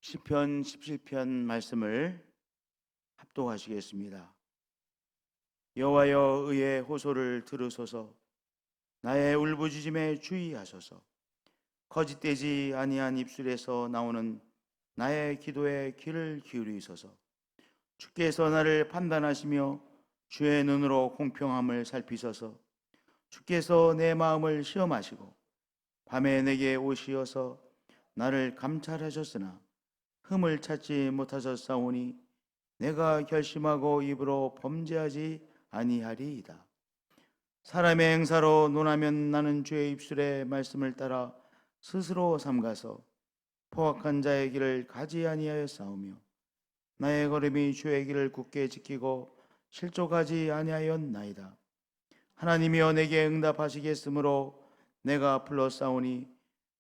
시편 17편 말씀을 합독하시겠습니다. 여호와여, 의의 호소를 들으소서. 나의 울부짖음에 주의하소서. 거짓되지 아니한 입술에서 나오는 나의 기도에 귀를 기울이소서. 주께서 나를 판단하시며 주의 눈으로 공평함을 살피소서. 주께서 내 마음을 시험하시고 밤에 내게 오시어서 나를 감찰하셨으나 흠을 찾지 못하셨사오니 내가 결심하고 입으로 범죄하지 아니하리이다. 사람의 행사로 논하면 나는 주의 입술의 말씀을 따라 스스로 삼가서 포악한 자의 길을 가지 아니하였사오며 나의 걸음이 주의 길을 굳게 지키고 실족하지 아니하였나이다. 하나님이여, 내게 응답하시겠으므로 내가 불렀사오니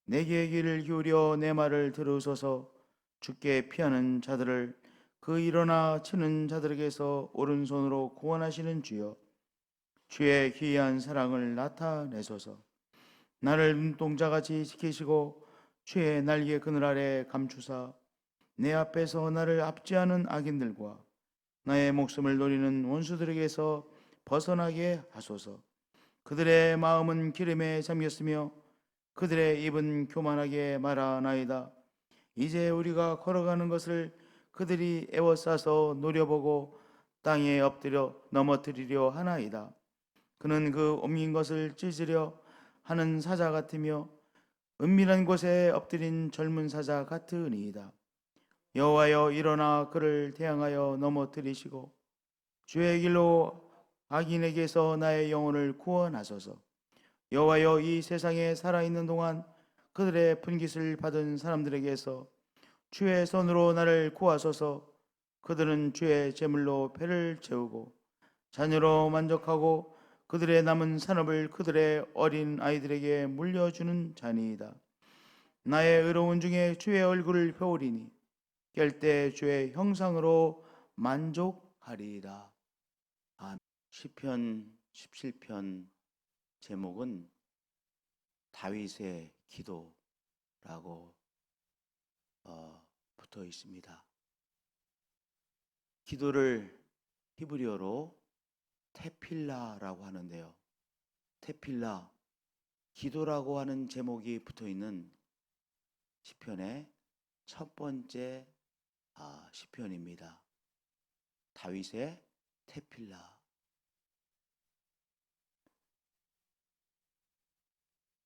내게 귀를 기울여 내 말을 들으소서. 주께 피하는 자들을 그 일어나 치는 자들에게서 오른손으로 구원하시는 주여, 주의 기이한 사랑을 나타내소서. 나를 눈동자같이 지키시고 주의 날개 그늘 아래 감추사 내 앞에서 나를 압제하는 악인들과 나의 목숨을 노리는 원수들에게서 벗어나게 하소서. 그들의 마음은 기름에 잠겼으며 그들의 입은 교만하게 말하나이다. 이제 우리가 걸어가는 것을 그들이 애워싸서 노려보고 땅에 엎드려 넘어뜨리려 하나이다. 그는 그 옮긴 것을 찢으려 하는 사자 같으며 은밀한 곳에 엎드린 젊은 사자 같으니이다. 여호와여, 일어나 그를 대항하여 넘어뜨리시고 주의 길로 악인에게서 나의 영혼을 구원하소서. 여호와여, 이 세상에 살아있는 동안 그들의 분깃을 받은 사람들에게서 주의 손으로 나를 구하소서. 그들은 주의 제물로 배를 채우고 자녀로 만족하고 그들의 남은 산업을 그들의 어린 아이들에게 물려주는 자니이다. 나의 의로운 중에 주의 얼굴을 배우리니 깰 때 주의 형상으로 만족하리이다. 아멘. 시편 17편 제목은 다윗의 기도라고 붙어 있습니다. 기도를 히브리어로 테필라라고 하는데요. 테필라, 기도라고 하는 제목이 붙어 있는 시편의 첫 번째 시편입니다. 다윗의 테필라.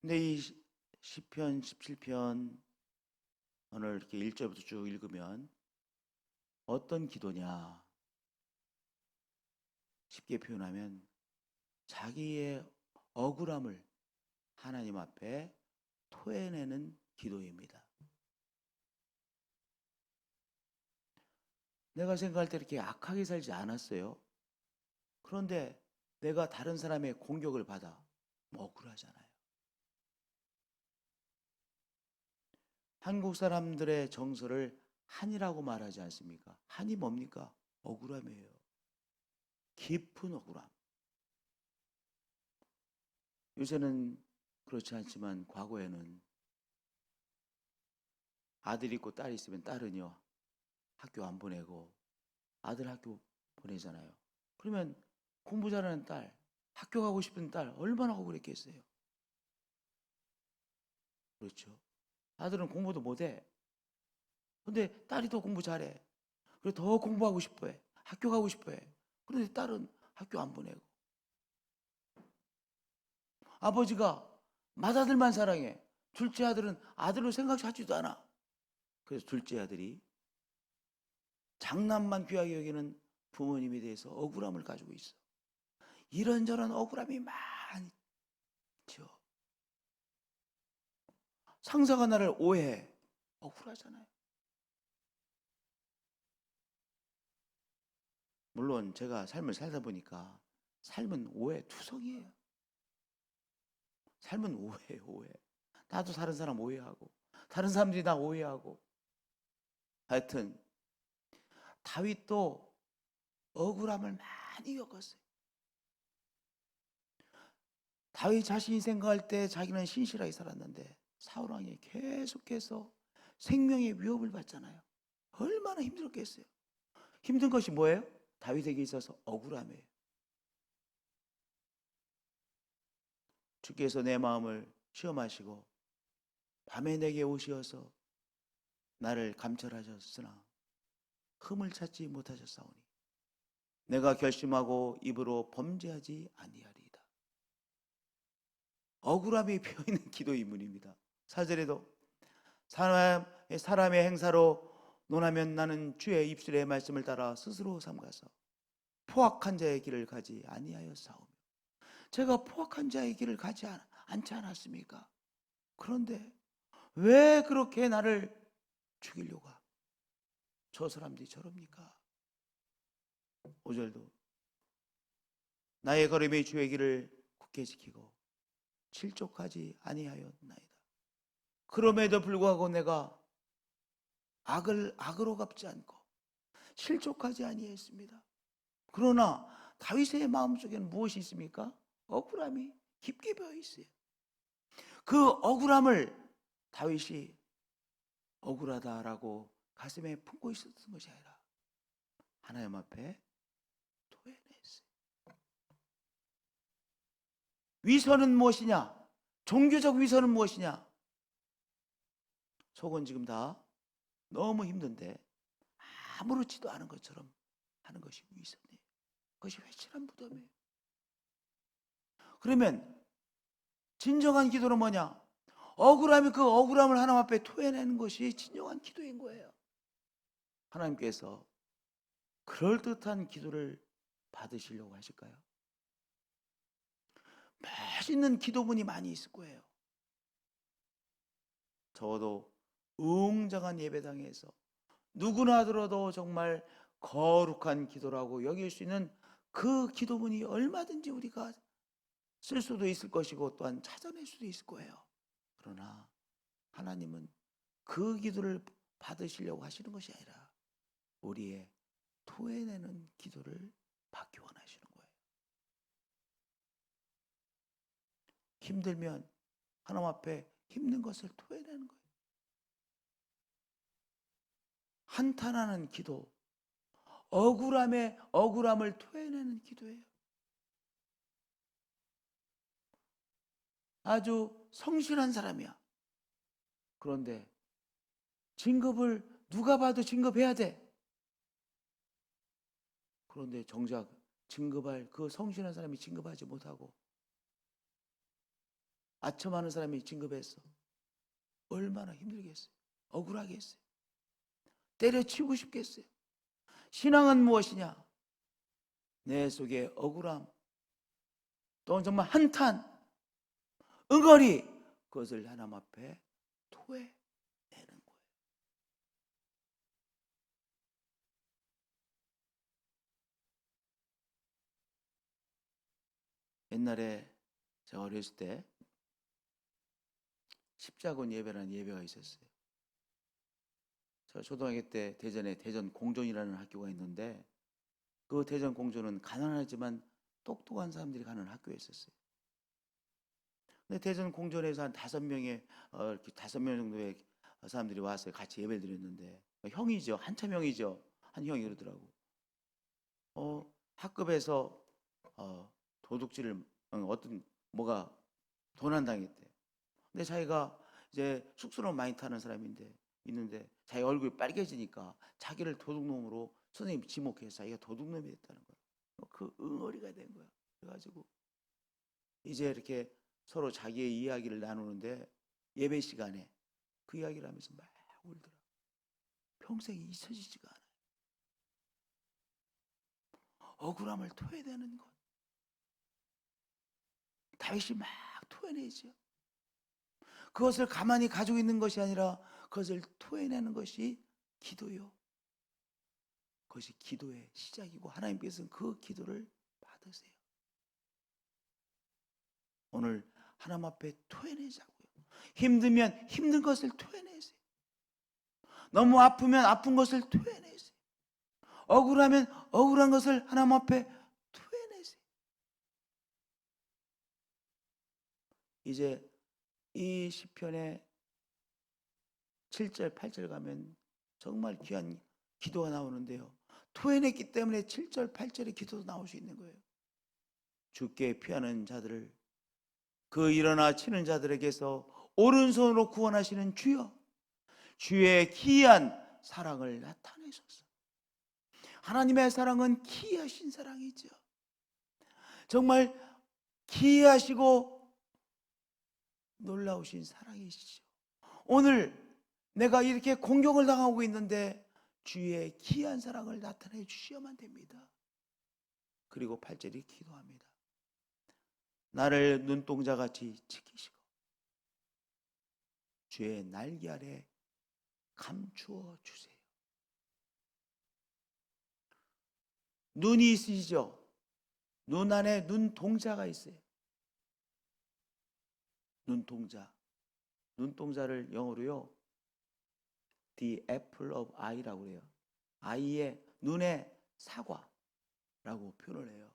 근데 이 시편 17편 오늘 이렇게 1절부터 쭉 읽으면 어떤 기도냐? 쉽게 표현하면 자기의 억울함을 하나님 앞에 토해내는 기도입니다. 내가 생각할 때 이렇게 악하게 살지 않았어요. 그런데 내가 다른 사람의 공격을 받아 억울하잖아요. 한국 사람들의 정서를 한이라고 말하지 않습니까? 한이 뭡니까? 억울함이에요. 깊은 억울함. 요새는 그렇지 않지만 과거에는 아들 있고 딸 있으면 딸은요, 학교 안 보내고 아들 학교 보내잖아요. 그러면 공부 잘하는 딸, 학교 가고 싶은 딸 얼마나 억울했겠어요. 그렇죠. 아들은 공부도 못해. 근데 딸이 더 공부 잘해. 그래 더 공부하고 싶어해. 학교 가고 싶어해. 그런데 딸은 학교 안 보내고. 아버지가 맏아들만 사랑해. 둘째 아들은 아들로 생각하지도 않아. 그래서 둘째 아들이 장남만 귀하게 여기는 부모님에 대해서 억울함을 가지고 있어. 이런저런 억울함이 많죠. 상사가 나를 오해해. 억울하잖아요. 물론 제가 삶을 살다 보니까 삶은 오해 투성이에요. 삶은 오해예요, 오해. 나도 다른 사람 오해하고 다른 사람들이 나 오해하고. 하여튼 다윗도 억울함을 많이 겪었어요. 다윗 자신이 생각할 때 자기는 신실하게 살았는데 사울 왕이 계속해서 생명의 위협을 받잖아요. 얼마나 힘들었겠어요. 힘든 것이 뭐예요? 다윗에게 있어서 억울함이에요. 주께서 내 마음을 시험하시고 밤에 내게 오시어서 나를 감찰하셨으나 흠을 찾지 못하셨사오니 내가 결심하고 입으로 범죄하지 아니하리이다. 억울함이 피어있는 기도 인문입니다. 4절에도 사람의 행사로 논하면 나는 주의 입술의 말씀을 따라 스스로 삼가서 포악한 자의 길을 가지 아니하였사오며. 제가 포악한 자의 길을 가지 않지 않았습니까? 그런데 왜 그렇게 나를 죽이려고 합니까? 저 사람들이 저럽니까? 5절도 나의 걸음이 주의 길을 굳게 지키고 실족하지 아니하였나이다. 그럼에도 불구하고 내가 악으로 갚지 않고 실족하지 아니했습니다. 그러나 다윗의 마음속에는 무엇이 있습니까? 억울함이 깊게 배어 있어요. 그 억울함을 다윗이 억울하다라고 가슴에 품고 있었던 것이 아니라 하나님 앞에 토해냈어요. 위선은 무엇이냐? 종교적 위선은 무엇이냐? 속은 지금 다 너무 힘든데 아무렇지도 않은 것처럼 하는 것이 위선이에요. 그것이 회칠한 무덤이에요. 그러면 진정한 기도는 뭐냐? 억울하면 그 억울함을 하나님 앞에 토해내는 것이 진정한 기도인 거예요. 하나님께서 그럴듯한 기도를 받으시려고 하실까요? 맛있는 기도문이 많이 있을 거예요. 적어도 웅장한 예배당에서 누구나 들어도 정말 거룩한 기도라고 여길 수 있는 그 기도문이 얼마든지 우리가 쓸 수도 있을 것이고 또한 찾아낼 수도 있을 거예요. 그러나 하나님은 그 기도를 받으시려고 하시는 것이 아니라 우리의 토해내는 기도를 받기 원하시는 거예요. 힘들면 하나님 앞에 힘든 것을 토해내는 거예요. 한탄하는 기도, 억울함을 토해내는 기도예요. 아주 성실한 사람이야. 그런데 진급을 누가 봐도 진급해야 돼. 그런데 정작 진급할 그 성실한 사람이 진급하지 못하고 아첨하는 사람이 진급했어. 얼마나 힘들겠어요. 억울하겠어요. 때려치우고 싶겠어요. 신앙은 무엇이냐? 내 속에 억울함, 또 정말 한탄, 응어리, 그것을 하나님 앞에 토해내는 거예요. 옛날에 제가 어렸을 때 십자군 예배라는 예배가 있었어요. 제가 초등학교 때 대전에 대전 공존이라는 학교가 있는데 그 대전 공존은 가난하지만 똑똑한 사람들이 가는 학교였었어요. 근데 대전 공존에서 한 5명의 이렇게 5명 정도의 사람들이 와서 같이 예배를 드렸는데 형이죠. 한참 형이죠. 한 형이 그러더라고. 학급에서 도둑질을 어떤 뭐가 도난당했대. 근데 자기가 이제 쑥스러움 많이 타는 사람인데 있는데 자기 얼굴이 빨개지니까 자기를 도둑놈으로 선생님이 지목해서 자기가 도둑놈이 됐다는 거야. 그 응어리가 된 거야. 그래가지고 이제 이렇게 서로 자기의 이야기를 나누는데 예배 시간에 그 이야기를 하면서 막 울더라. 평생 잊혀지지가 않아요. 억울함을 토해내는 것. 다윗이 막 토해내죠. 그것을 가만히 가지고 있는 것이 아니라 그것을 토해내는 것이 기도요. 그것이 기도의 시작이고 하나님께서는 그 기도를 받으세요. 오늘 하나님 앞에 토해내자고요. 힘들면 힘든 것을 토해내세요. 너무 아프면 아픈 것을 토해내세요. 억울하면 억울한 것을 하나님 앞에 토해내세요. 이제 이 시편의 7절, 8절 가면 정말 귀한 기도가 나오는데요, 토해냈기 때문에 7절 8절의 기도도 나올 수 있는 거예요. 주께 피하는 자들을, 그 일어나 치는 자들에게서 오른손으로 구원하시는 주여, 주의 기이한 사랑을 나타내소서. 하나님의 사랑은 기이하신 사랑이죠. 정말 기이하시고 놀라우신 사랑이시죠. 오늘 내가 이렇게 공격을 당하고 있는데 주의 기이한 사랑을 나타내 주셔야만 됩니다. 그리고 8절이 기도합니다. 나를 눈동자같이 지키시고 주의 날개 아래 감추어 주세요. 눈이 있으시죠? 눈 안에 눈동자가 있어요. 눈동자. 눈동자를 영어로요, The apple of eye라고 그래요. 아이의 눈의 사과라고 표현을 해요.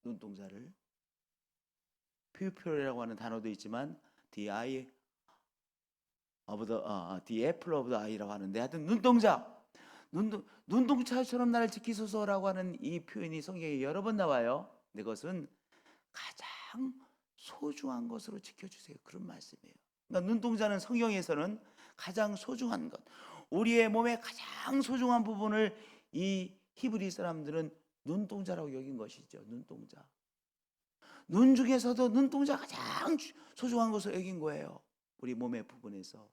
눈동자를. pupil이라고 하는 단어도 있지만 The eye of the apple of the eye라고 하는데, 하여튼 눈동자. 눈동자처럼 나를 지키소서라고 하는 이 표현이 성경에 여러 번 나와요. 근데 그것은 가장 소중한 것으로 지켜주세요, 그런 말씀이에요. 그러니까 눈동자는 성경에서는 가장 소중한 것, 우리의 몸의 가장 소중한 부분을 이 히브리 사람들은 눈동자라고 여긴 것이죠. 눈동자. 눈 중에서도 눈동자가 가장 소중한 것으로 여긴 거예요. 우리 몸의 부분에서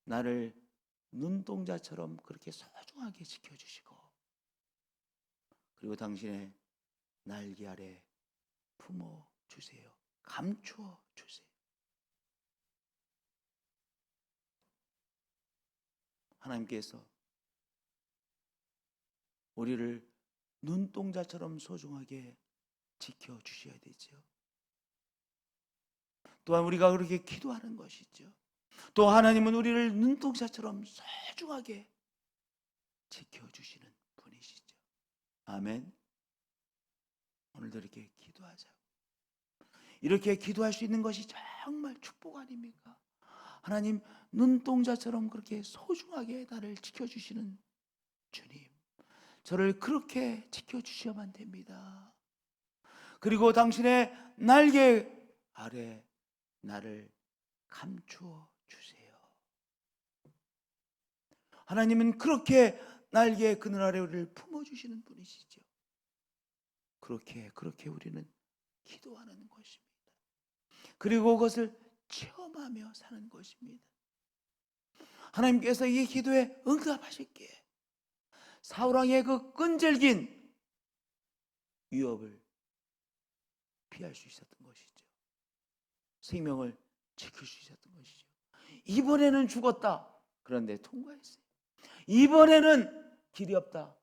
나를 눈동자처럼 그렇게 소중하게 지켜주시고, 그리고 당신의 날개 아래 품어주세요. 감추어 주세요. 하나님께서 우리를 눈동자처럼 소중하게 지켜주셔야 되죠. 또한 우리가 그렇게 기도하는 것이죠. 또 하나님은 우리를 눈동자처럼 소중하게 지켜주시는 분이시죠. 아멘. 오늘도 이렇게 기도하자고. 이렇게 기도할 수 있는 것이 정말 축복 아닙니까? 하나님, 눈동자처럼 그렇게 소중하게 나를 지켜주시는 주님, 저를 그렇게 지켜주셔야만 됩니다. 그리고 당신의 날개 아래 나를 감추어 주세요. 하나님은 그렇게 날개 그늘 아래 우리를 품어주시는 분이시죠. 그렇게 우리는 기도하는 것입니다. 그리고 그것을 체험하며 사는 것입니다. 하나님께서 이 기도에 응답하셨기에 사울왕의 그 끈질긴 위협을 피할 수 있었던 것이죠. 생명을 지킬 수 있었던 것이죠. 이번에는 죽었다. 그런데 통과했어요. 이번에는 길이 없다.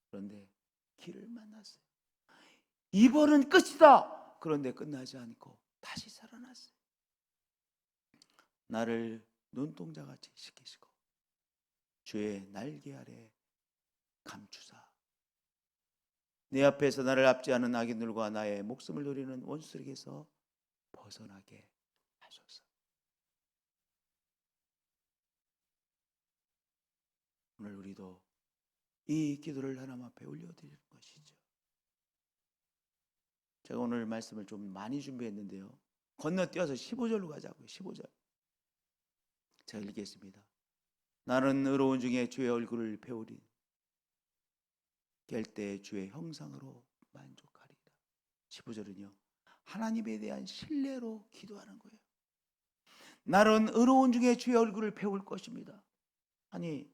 그런데 길을 만났어요. 이번은 끝이다. 그런데 끝나지 않고 다시 살아났어요. 나를 눈동자같이 지키시고 주의 날개 아래 감추사 내 앞에서 나를 압제하는 악인들과 나의 목숨을 노리는 원수들에게서 벗어나게 하소서. 오늘 우리도 이 기도를 하나님 앞에 올려드리는 것이죠. 제가 오늘 말씀을 좀 많이 준비했는데요, 건너뛰어서 15절로 가자고요. 15절 제가 읽겠습니다. 나는 의로운 중에 주의 얼굴을 배우리 깰 때 주의 형상으로 만족하리라. 15절은요, 하나님에 대한 신뢰로 기도하는 거예요. 나는 의로운 중에 주의 얼굴을 배울 것입니다. 아니,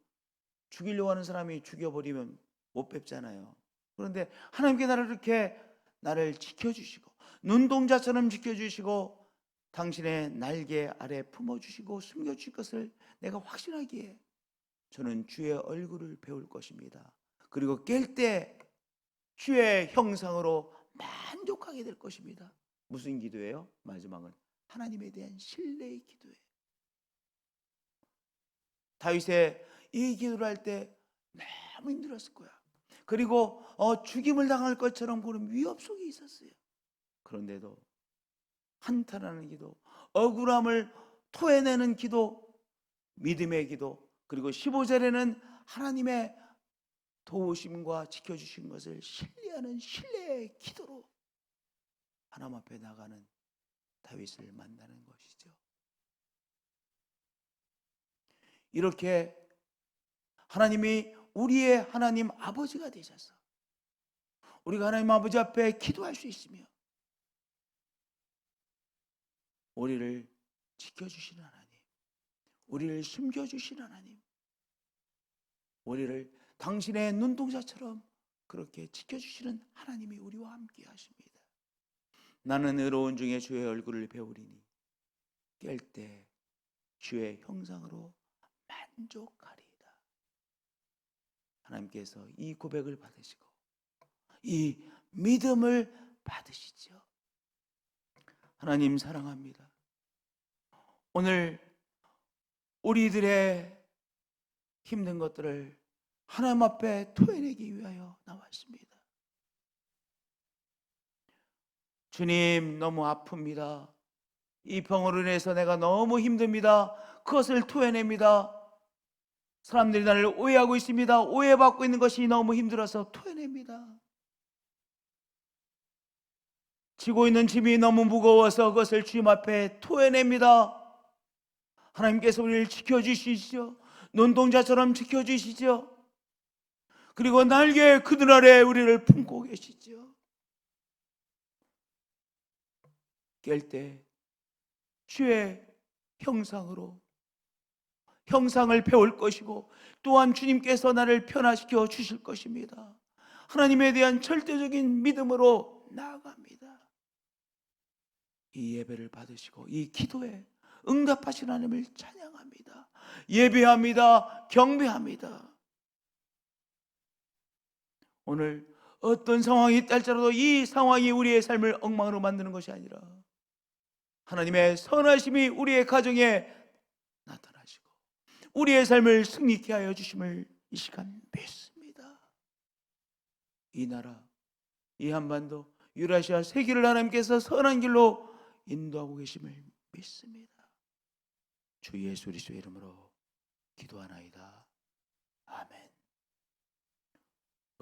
죽이려고 하는 사람이 죽여버리면 못 뵙잖아요. 그런데 하나님께 나를 지켜주시고 눈동자처럼 지켜주시고 당신의 날개 아래 품어주시고 숨겨주실 것을 내가 확신하기에 저는 주의 얼굴을 배울 것입니다. 그리고 깰 때 주의 형상으로 만족하게 될 것입니다. 무슨 기도예요? 마지막은 하나님에 대한 신뢰의 기도예요. 다윗의 이 기도를 할 때 너무 힘들었을 거야. 그리고 죽임을 당할 것처럼 그런 위협 속에 있었어요. 그런데도 한탄하는 기도, 억울함을 토해내는 기도, 믿음의 기도, 그리고 15절에는 하나님의 도우심과 지켜주신 것을 신뢰하는 신뢰의 기도로 하나님 앞에 나가는 다윗을 만나는 것이죠. 이렇게 하나님이 우리의 하나님 아버지가 되셔서 우리가 하나님 아버지 앞에 기도할 수 있으며 우리를 지켜주시는 하나님, 우리를 숨겨주시는 하나님, 우리를 당신의 눈동자처럼 그렇게 지켜주시는 하나님이 우리와 함께 하십니다. 나는 의로운 중에 주의 얼굴을 배우리니 깰 때 주의 형상으로 만족하리이다. 하나님께서 이 고백을 받으시고 이 믿음을 받으시죠. 하나님 사랑합니다. 오늘 우리들의 힘든 것들을 하나님 앞에 토해내기 위하여 나왔습니다. 주님, 너무 아픕니다. 이 병으로 인해서 내가 너무 힘듭니다. 그것을 토해냅니다. 사람들이 나를 오해하고 있습니다. 오해받고 있는 것이 너무 힘들어서 토해냅니다. 지고 있는 짐이 너무 무거워서 그것을 주님 앞에 토해냅니다. 하나님께서 우리를 지켜주시죠. 눈동자처럼 지켜주시죠. 그리고 날개 그늘 아래 우리를 품고 계시죠. 깰 때 주의 형상으로 형상을 배울 것이고 또한 주님께서 나를 변화시켜 주실 것입니다. 하나님에 대한 절대적인 믿음으로 나아갑니다. 이 예배를 받으시고 이 기도에 응답하신 하나님을 찬양합니다. 예배합니다. 경배합니다. 오늘 어떤 상황이 있다 할지라도 이 상황이 우리의 삶을 엉망으로 만드는 것이 아니라 하나님의 선하심이 우리의 가정에 나타나시고 우리의 삶을 승리케 하여 주심을 이 시간 믿습니다. 이 나라, 이 한반도, 유라시아 세계를 하나님께서 선한 길로 인도하고 계심을 믿습니다. 주 예수 그리스도의 이름으로 기도하나이다. 아멘.